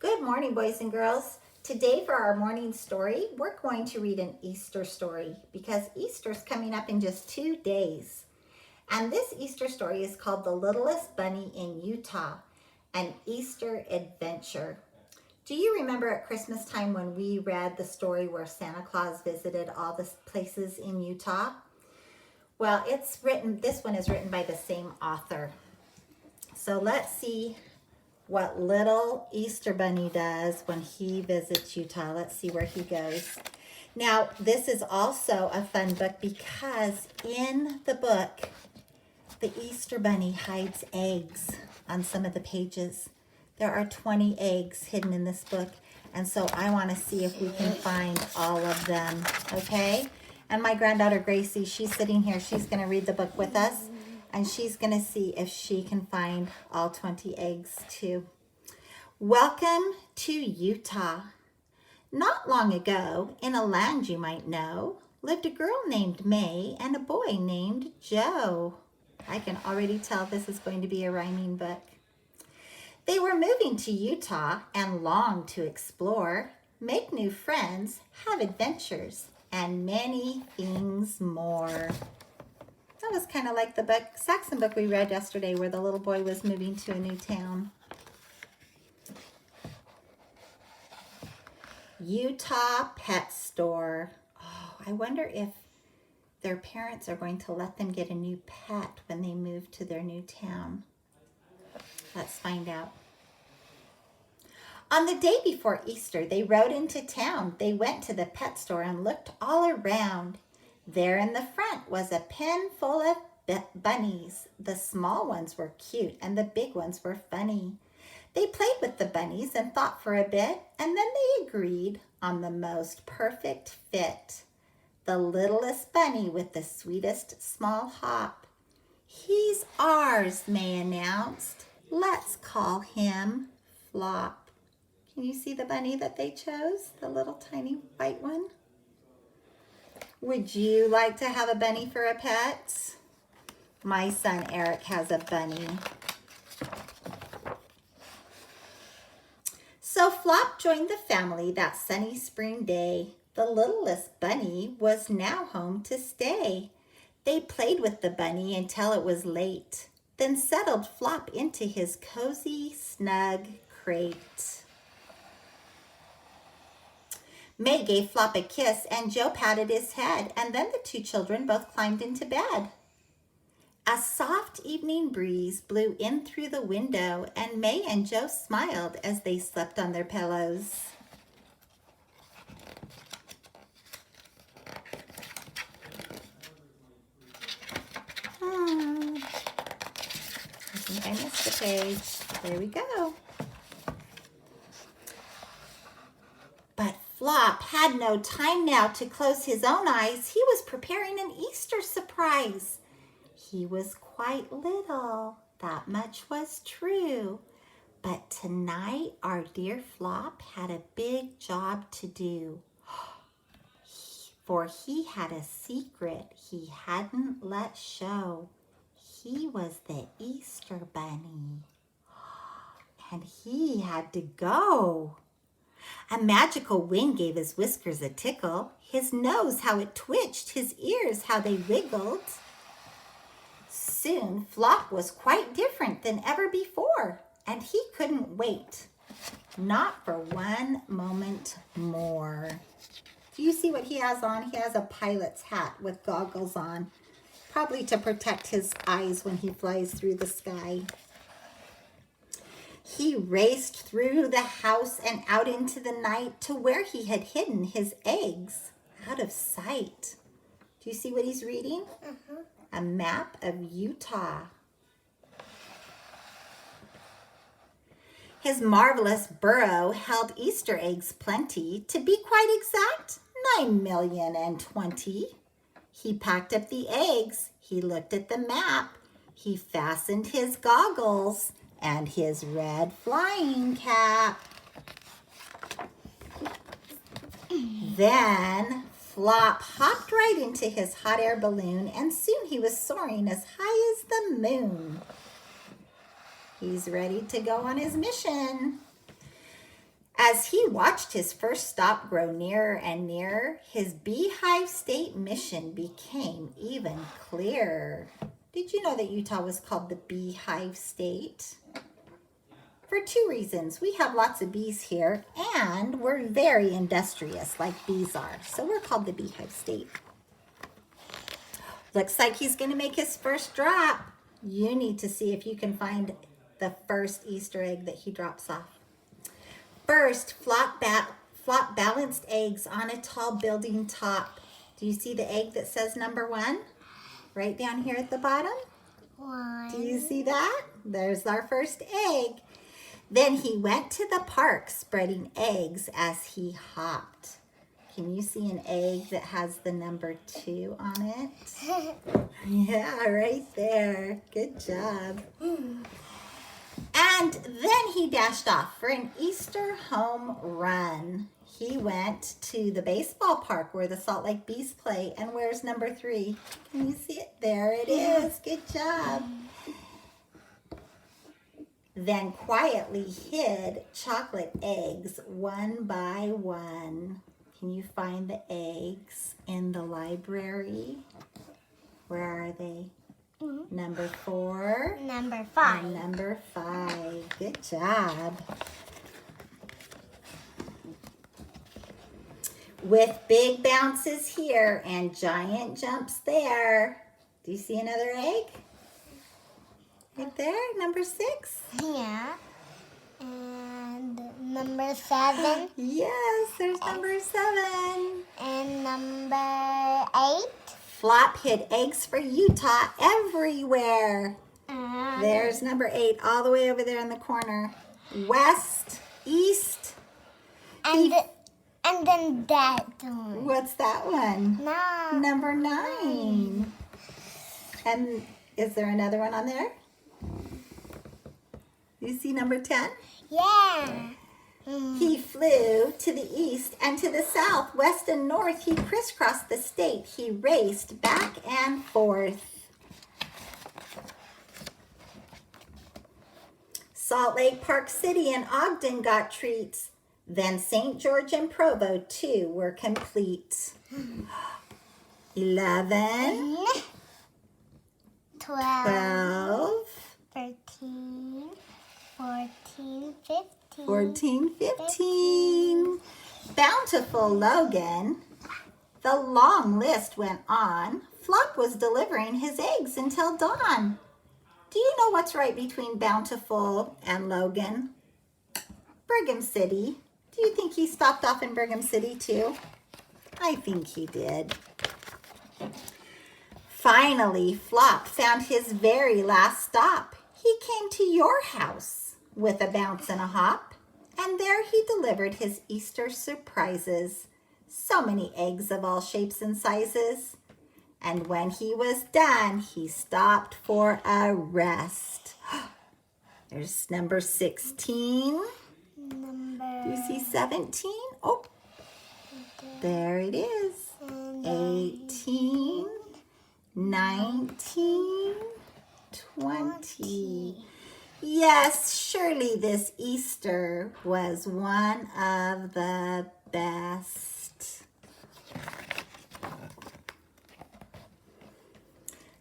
Good morning, boys and girls. Today for our morning story, we're going to read an Easter story because Easter's coming up in just 2 days. And this Easter story is called The Littlest Bunny in Utah, an Easter adventure. Do you remember at Christmas time when we read the story where Santa Claus visited all the places in Utah? Well, this one is written by the same author. So let's see what little Easter Bunny does when he visits Utah. Let's see where he goes. Now, this is also a fun book because in the book, the Easter Bunny hides eggs on some of the pages. There are 20 eggs hidden in this book, and so I want to see if we can find all of them, okay? And my granddaughter Gracie, she's sitting here. She's going to read the book with us. And she's going to see if she can find all 20 eggs too. Welcome to Utah. Not long ago, in a land you might know, lived a girl named May and a boy named Joe. I can already tell this is going to be a rhyming book. They were moving to Utah and longed to explore, make new friends, have adventures, and many things more. That was kind of like the Saxon book we read yesterday where the little boy was moving to a new town. Utah Pet Store. Oh, I wonder if their parents are going to let them get a new pet when they move to their new town. Let's find out. On the day before Easter, they rode into town. They went to the pet store and looked all around. There in the front was a pen full of bunnies. The small ones were cute and the big ones were funny. They played with the bunnies and thought for a bit, and then they agreed on the most perfect fit. The littlest bunny with the sweetest small hop. He's ours, May announced. Let's call him Flop. Can you see the bunny that they chose? The little tiny white one? Would you like to have a bunny for a pet? My son Eric has a bunny. So Flop joined the family that sunny spring day. The littlest bunny was now home to stay. They played with the bunny until it was late, then settled Flop into his cozy, snug crate. May gave Flop a kiss and Joe patted his head, and then the two children both climbed into bed. A soft evening breeze blew in through the window, and May and Joe smiled as they slept on their pillows. I think I missed a page. There we go. But Flop had no time now to close his own eyes. He was preparing an Easter surprise. He was quite little, that much was true. But tonight our dear Flop had a big job to do. For he had a secret he hadn't let show. He was the Easter Bunny. And he had to go. A magical wind gave his whiskers a tickle, his nose how it twitched, his ears how they wiggled. Soon Flop was quite different than ever before, and he couldn't wait, not for one moment more. Do you see what he has on? He has a pilot's hat with goggles on, probably to protect his eyes when he flies through the sky. He raced through the house and out into the night to where he had hidden his eggs, out of sight. Do you see what he's reading? A map of Utah. His marvelous burrow held Easter eggs plenty, to be quite exact, 9,020,000. He packed up the eggs, he looked at the map, he fastened his goggles and his red flying cap. Then Flop hopped right into his hot air balloon, and soon he was soaring as high as the moon. He's ready to go on his mission. As he watched his first stop grow nearer and nearer, his Beehive State mission became even clearer. Did you know that Utah was called the Beehive State? For two reasons. We have lots of bees here, and we're very industrious like bees are. So we're called the Beehive State. Looks like he's going to make his first drop. You need to see if you can find the first Easter egg that he drops off. First, Flop balanced eggs on a tall building top. Do you see the egg that says number 1? Right down here at the bottom? 1. Do you see that? There's our first egg. Then he went to the park spreading eggs as he hopped. Can you see an egg that has the number 2 on it? Yeah, right there. Good job. And then he dashed off for an Easter home run. He went to the baseball park where the Salt Lake Bees play. And where's number 3? Can you see it? There it is. Good job. Then quietly hid chocolate eggs one by one. Can you find the eggs in the library? Where are they? Number 4. Number 5. And number 5. Good job. With big bounces here and giant jumps there. Do you see another egg? Right there, number 6. Yeah. And number 7. Yes, there's number 7. And number 8. Flop hid eggs for Utah everywhere. And There's number 8 all the way over there in the corner. West, east. and then that one. What's that one? No. Number 9. And is there another one on there? You see number 10? Yeah. He flew to the east and to the south, west and north. He crisscrossed the state. He raced back and forth. Salt Lake, Park City, and Ogden got treats. Then St. George and Provo, too, were complete. 11, 12, 12, 13, 14, 15. 14, 15. Bountiful Logan. The long list went on. Flop was delivering his eggs until dawn. Do you know what's right between Bountiful and Logan? Brigham City. Do you think he stopped off in Brigham City too? I think he did. Finally, Flop found his very last stop. He came to your house with a bounce and a hop, and there he delivered his Easter surprises. So many eggs of all shapes and sizes. And when he was done, he stopped for a rest. There's number 16. Do you see 17? Oh, there it is. 18, 19, 20. Yes, surely this Easter was one of the best.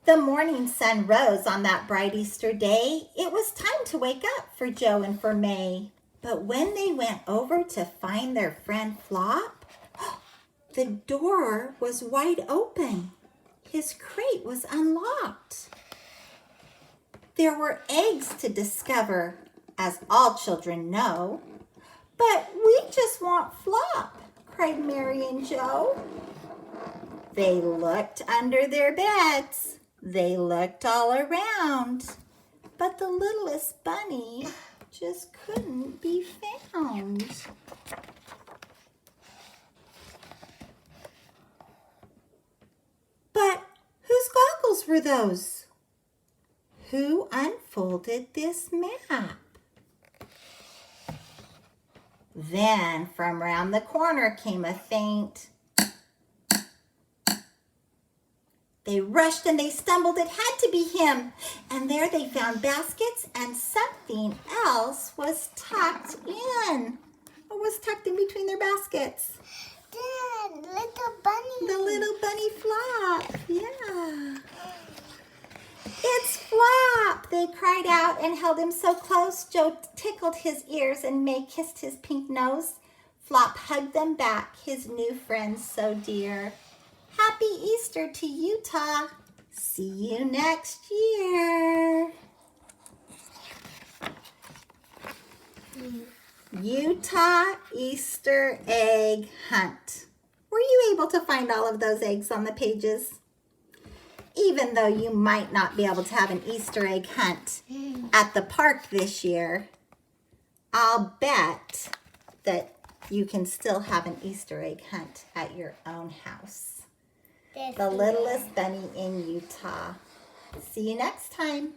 The morning sun rose on that bright Easter day. It was time to wake up for Joe and for May. But when they went over to find their friend Flop, the door was wide open. His crate was unlocked. There were eggs to discover, as all children know. But we just want Flop, cried Mary and Joe. They looked under their beds. They looked all around. But the littlest bunny just couldn't be found. But whose goggles were those? Who unfolded this map? Then from round the corner came a faint. They rushed and they stumbled. It had to be him. And there they found baskets and something else was tucked in. What was tucked in between their baskets? The little bunny. The little bunny Flop. Yeah. It's Flop! They cried out and held him so close. Joe tickled his ears and May kissed his pink nose. Flop hugged them back, his new friends so dear. Happy Easter to Utah. See you next year. Utah Easter egg hunt. Were you able to find all of those eggs on the pages? Even though you might not be able to have an Easter egg hunt at the park this year, I'll bet that you can still have an Easter egg hunt at your own house. The Littlest Bunny in Utah. See you next time.